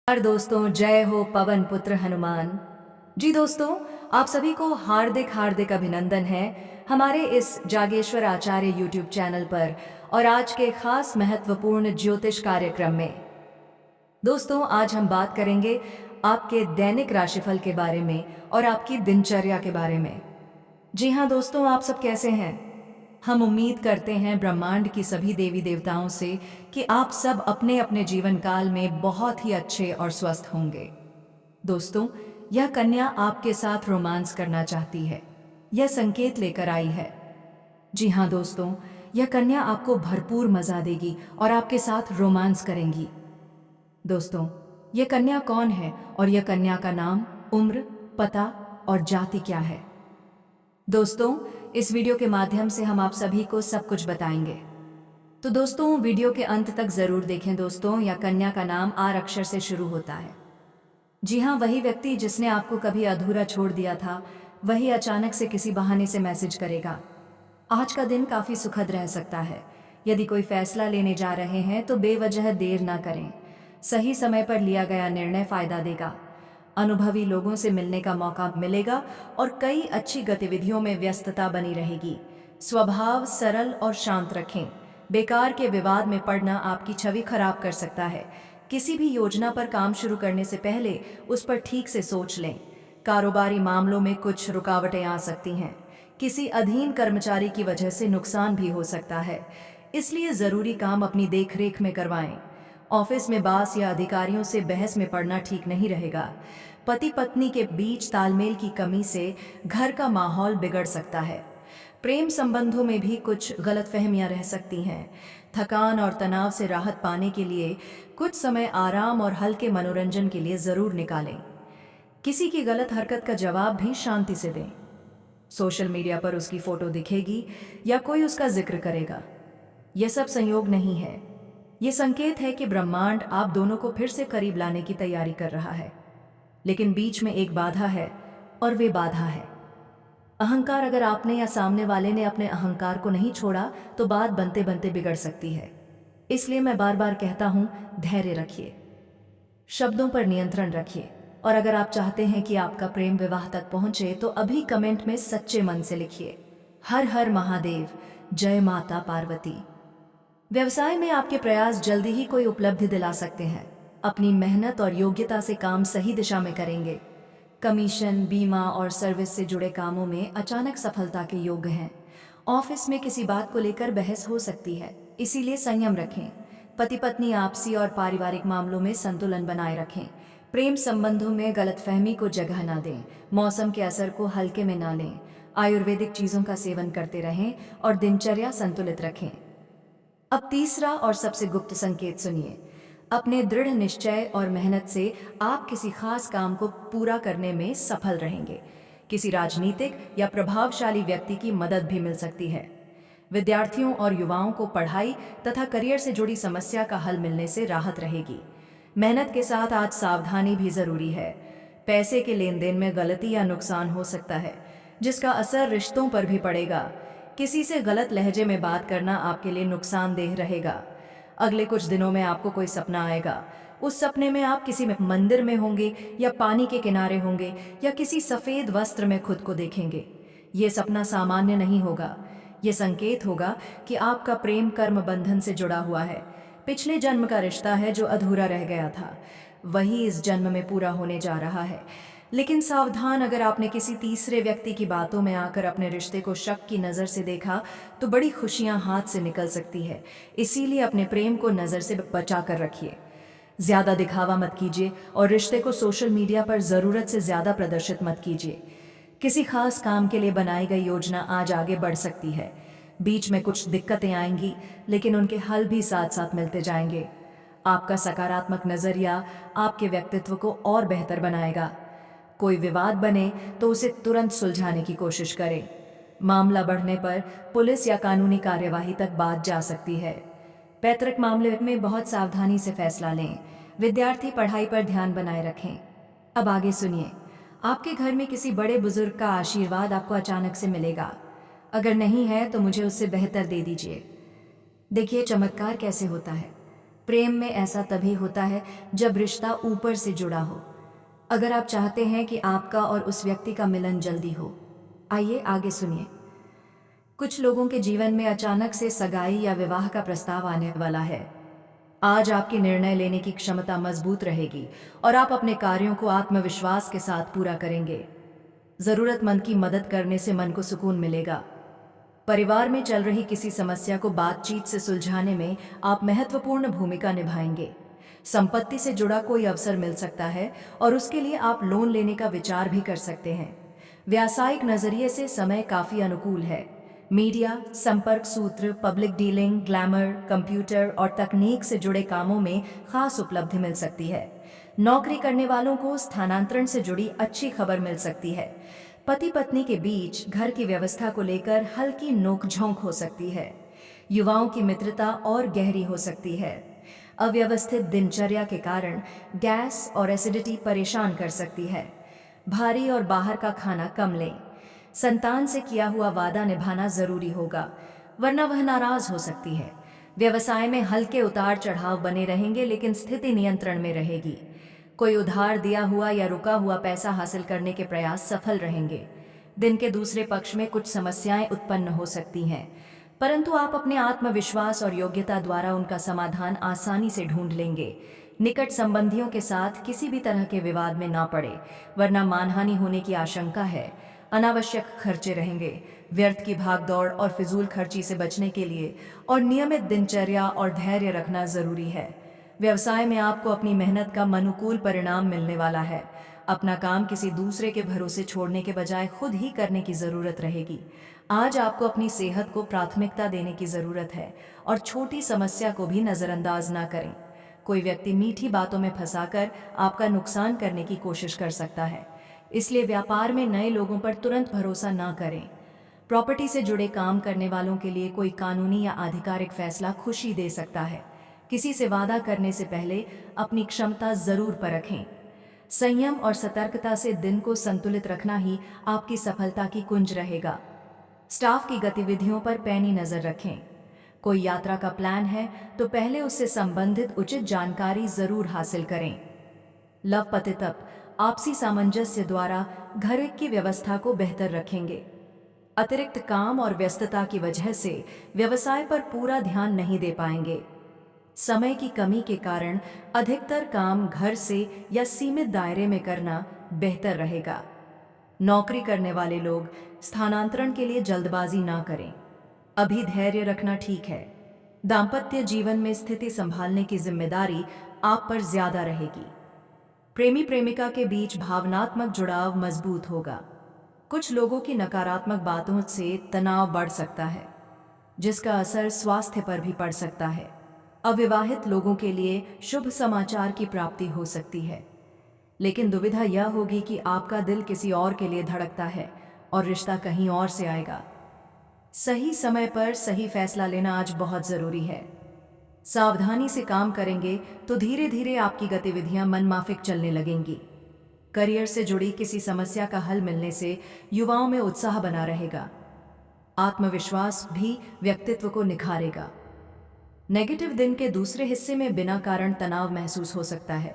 नमस्कार दोस्तों, जय हो पवन पुत्र हनुमान जी। दोस्तों, आप सभी को हार्दिक हार्दिक अभिनंदन है हमारे इस जागेश्वर आचार्य यूट्यूब चैनल पर और आज के खास महत्वपूर्ण ज्योतिष कार्यक्रम में। दोस्तों, आज हम बात करेंगे आपके दैनिक राशिफल के बारे में और आपकी दिनचर्या के बारे में। जी हाँ दोस्तों, आप सब कैसे हैं? हम उम्मीद करते हैं ब्रह्मांड की सभी देवी देवताओं से कि आप सब अपने अपने जीवन काल में बहुत ही अच्छे और स्वस्थ होंगे। दोस्तों, यह कन्या आपके साथ रोमांस करना चाहती है। यह संकेत लेकर आई है। जी हाँ दोस्तों, यह कन्या आपको भरपूर मजा देगी और आपके साथ रोमांस करेंगी। दोस्तों, यह कन्या कौन है और यह कन्या का नाम, उम्र, पता और जाति क्या है? दोस्तों, इस वीडियो के माध्यम से हम आप सभी को सब कुछ बताएंगे। तो दोस्तों, वीडियो के अंत तक जरूर देखें। दोस्तों, यह कन्या का नाम आर अक्षर से शुरू होता है। जी हाँ, वही व्यक्ति जिसने आपको कभी अधूरा छोड़ दिया था, वही अचानक से किसी बहाने से मैसेज करेगा। आज का दिन काफी सुखद रह सकता है। यदि कोई फैसला लेने जा रहे हैं तो बेवजह देर ना करें। सही समय पर लिया गया निर्णय फायदा देगा। अनुभवी लोगों से मिलने का मौका मिलेगा और कई अच्छी गतिविधियों में व्यस्तता बनी रहेगी। स्वभाव सरल और शांत रखें। बेकार के विवाद में पड़ना आपकी छवि खराब कर सकता है। किसी भी योजना पर काम शुरू करने से पहले उस पर ठीक से सोच लें। कारोबारी मामलों में कुछ रुकावटें आ सकती हैं। किसी अधीन कर्मचारी की वजह से नुकसान भी हो सकता है, इसलिए जरूरी काम अपनी देखरेख में करवाएं। ऑफिस में बास या अधिकारियों से बहस में पड़ना ठीक नहीं रहेगा। पति पत्नी के बीच तालमेल की कमी से घर का माहौल बिगड़ सकता है। प्रेम संबंधों में भी कुछ गलतफहमियां रह सकती हैं। थकान और तनाव से राहत पाने के लिए कुछ समय आराम और हल्के मनोरंजन के लिए जरूर निकालें। किसी की गलत हरकत का जवाब भी शांति से दें। सोशल मीडिया पर उसकी फोटो दिखेगी या कोई उसका जिक्र करेगा। यह सब संयोग नहीं है। यह संकेत है कि ब्रह्मांड आप दोनों को फिर से करीब लाने की तैयारी कर रहा है। लेकिन बीच में एक बाधा है और वे बाधा है अहंकार। अगर आपने या सामने वाले ने अपने अहंकार को नहीं छोड़ा तो बात बनते बनते बिगड़ सकती है। इसलिए मैं बार बार कहता हूं, धैर्य रखिए, शब्दों पर नियंत्रण रखिए। और अगर आप चाहते हैं कि आपका प्रेम विवाह तक पहुंचे तो अभी कमेंट में सच्चे मन से लिखिए, हर हर महादेव, जय माता पार्वती। व्यवसाय में आपके प्रयास जल्दी ही कोई उपलब्धि दिला सकते हैं। अपनी मेहनत और योग्यता से काम सही दिशा में करेंगे। कमीशन, बीमा और सर्विस से जुड़े कामों में अचानक सफलता के योग हैं। ऑफिस में किसी बात को लेकर बहस हो सकती है, इसीलिए संयम रखें। पति पत्नी आपसी और पारिवारिक मामलों में संतुलन बनाए रखें। प्रेम संबंधों में गलतफहमी को जगह ना दें। मौसम के असर को हल्के में ना लें। आयुर्वेदिक चीजों का सेवन करते रहें और दिनचर्या संतुलित रखें। अब तीसरा और सबसे गुप्त संकेत सुनिए। अपने दृढ़ निश्चय और मेहनत से आप किसी खास काम को पूरा करने में सफल रहेंगे। किसी राजनीतिक या प्रभावशाली व्यक्ति की मदद भी मिल सकती है। विद्यार्थियों और युवाओं को पढ़ाई तथा करियर से जुड़ी समस्या का हल मिलने से राहत रहेगी। मेहनत के साथ आज सावधानी भी जरूरी है। पैसे के लेन देन में गलती या नुकसान हो सकता है, जिसका असर रिश्तों पर भी पड़ेगा। किसी से गलत लहजे में बात करना आपके लिए नुकसानदेह रहेगा। अगले कुछ दिनों में आपको कोई सपना आएगा। उस सपने में आप किसी मंदिर में होंगे या पानी के किनारे होंगे या किसी सफेद वस्त्र में खुद को देखेंगे। ये सपना सामान्य नहीं होगा। ये संकेत होगा कि आपका प्रेम कर्म बंधन से जुड़ा हुआ है। पिछले जन्म का रिश्ता है जो अधूरा रह गया था, वही इस जन्म में पूरा होने जा रहा है। लेकिन सावधान, अगर आपने किसी तीसरे व्यक्ति की बातों में आकर अपने रिश्ते को शक की नज़र से देखा तो बड़ी खुशियां हाथ से निकल सकती है। इसीलिए अपने प्रेम को नज़र से बचा कर रखिए। ज़्यादा दिखावा मत कीजिए और रिश्ते को सोशल मीडिया पर ज़रूरत से ज़्यादा प्रदर्शित मत कीजिए। किसी खास काम के लिए बनाई गई योजना आज आगे बढ़ सकती है। बीच में कुछ दिक्कतें आएंगी, लेकिन उनके हल भी साथ साथ मिलते जाएंगे। आपका सकारात्मक नज़रिया आपके व्यक्तित्व को और बेहतर बनाएगा। कोई विवाद बने तो उसे तुरंत सुलझाने की कोशिश करें। मामला बढ़ने पर पुलिस या कानूनी कार्यवाही तक बात जा सकती है। पैतृक मामले में बहुत सावधानी से फैसला लें। विद्यार्थी पढ़ाई पर ध्यान बनाए रखें। अब आगे सुनिए। आपके घर में किसी बड़े बुजुर्ग का आशीर्वाद आपको अचानक से मिलेगा। अगर नहीं है तो मुझे उससे बेहतर दे दीजिए। देखिए चमत्कार कैसे होता है। प्रेम में ऐसा तभी होता है जब रिश्ता ऊपर से जुड़ा हो। अगर आप चाहते हैं कि आपका और उस व्यक्ति का मिलन जल्दी हो, आइए आगे सुनिए। कुछ लोगों के जीवन में अचानक से सगाई या विवाह का प्रस्ताव आने वाला है। आज आपकी निर्णय लेने की क्षमता मजबूत रहेगी और आप अपने कार्यों को आत्मविश्वास के साथ पूरा करेंगे। जरूरतमंद की मदद करने से मन को सुकून मिलेगा। परिवार में चल रही किसी समस्या को बातचीत से सुलझाने में आप महत्वपूर्ण भूमिका निभाएंगे। संपत्ति से जुड़ा कोई अवसर मिल सकता है और उसके लिए आप लोन लेने का विचार भी कर सकते हैं। व्यावसायिक नजरिए से समय काफी अनुकूल है। मीडिया, संपर्क सूत्र, पब्लिक डीलिंग, ग्लैमर, कंप्यूटर और तकनीक से जुड़े कामों में खास उपलब्धि मिल सकती है। नौकरी करने वालों को स्थानांतरण से जुड़ी अच्छी खबर मिल सकती है। पति पत्नी के बीच घर की व्यवस्था को लेकर हल्की नोकझोंक हो सकती है। युवाओं की मित्रता और गहरी हो सकती है। अव्यवस्थित दिनचर्या के कारण गैस और एसिडिटी परेशान कर सकती है। भारी और बाहर का खाना कम लें। संतान से किया हुआ वादा निभाना जरूरी होगा, वरना वह नाराज हो सकती है। व्यवसाय में हल्के उतार चढ़ाव बने रहेंगे, लेकिन स्थिति नियंत्रण में रहेगी। कोई उधार दिया हुआ या रुका हुआ पैसा हासिल करने के प्रयास सफल रहेंगे। दिन के दूसरे पक्ष में कुछ समस्याएं उत्पन्न हो सकती हैं, परंतु आप अपने आत्मविश्वास और योग्यता द्वारा उनका समाधान आसानी से ढूंढ लेंगे। निकट संबंधियों के साथ किसी भी तरह के विवाद में ना पड़े, वरना मानहानि होने की आशंका है। अनावश्यक खर्चे रहेंगे। व्यर्थ की भागदौड़ और फिजूल खर्ची से बचने के लिए और नियमित दिनचर्या और धैर्य रखना जरूरी है। व्यवसाय में आपको अपनी मेहनत का अनुकूल परिणाम मिलने वाला है। अपना काम किसी दूसरे के भरोसे छोड़ने के बजाय खुद ही करने की जरूरत रहेगी। आज आपको अपनी सेहत को प्राथमिकता देने की जरूरत है और छोटी समस्या को भी नजरअंदाज ना करें। कोई व्यक्ति मीठी बातों में फंसाकर आपका नुकसान करने की कोशिश कर सकता है, इसलिए व्यापार में नए लोगों पर तुरंत भरोसा ना करें। प्रॉपर्टी से जुड़े काम करने वालों के लिए कोई कानूनी या आधिकारिक फैसला खुशी दे सकता है। किसी से वादा करने से पहले अपनी क्षमता जरूर परखें। संयम और सतर्कता से दिन को संतुलित रखना ही आपकी सफलता की कुंज रहेगा। स्टाफ की गतिविधियों पर पैनी नजर रखें। कोई यात्रा का प्लान है तो पहले उससे संबंधित उचित जानकारी जरूर हासिल करें। लव पति तप आपसी सामंजस्य द्वारा घर की व्यवस्था को बेहतर रखेंगे। अतिरिक्त काम और व्यस्तता की वजह से व्यवसाय पर पूरा ध्यान नहीं दे पाएंगे। समय की कमी के कारण अधिकतर काम घर से या सीमित दायरे में करना बेहतर रहेगा। नौकरी करने वाले लोग स्थानांतरण के लिए जल्दबाजी ना करें। अभी धैर्य रखना ठीक है। दाम्पत्य जीवन में स्थिति संभालने की जिम्मेदारी आप पर ज्यादा रहेगी। प्रेमी प्रेमिका के बीच भावनात्मक जुड़ाव मजबूत होगा। कुछ लोगों की नकारात्मक बातों से तनाव बढ़ सकता है, जिसका असर स्वास्थ्य पर भी पड़ सकता है। अविवाहित लोगों के लिए शुभ समाचार की प्राप्ति हो सकती है, लेकिन दुविधा यह होगी कि आपका दिल किसी और के लिए धड़कता है और रिश्ता कहीं और से आएगा। सही समय पर सही फैसला लेना आज बहुत जरूरी है। सावधानी से काम करेंगे तो धीरे धीरे आपकी गतिविधियां मनमाफिक चलने लगेंगी। करियर से जुड़ी किसी समस्या का हल मिलने से युवाओं में उत्साह बना रहेगा। आत्मविश्वास भी व्यक्तित्व को निखारेगा। नेगेटिव दिन के दूसरे हिस्से में बिना कारण तनाव महसूस हो सकता है।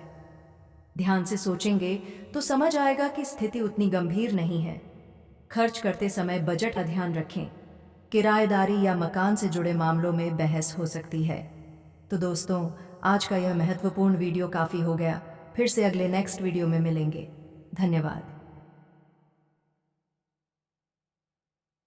ध्यान से सोचेंगे तो समझ आएगा कि स्थिति उतनी गंभीर नहीं है। खर्च करते समय बजट का ध्यान रखें। किराएदारी या मकान से जुड़े मामलों में बहस हो सकती है। तो दोस्तों, आज का यह महत्वपूर्ण वीडियो काफ़ी हो गया। फिर से अगले नेक्स्ट वीडियो में मिलेंगे। धन्यवाद।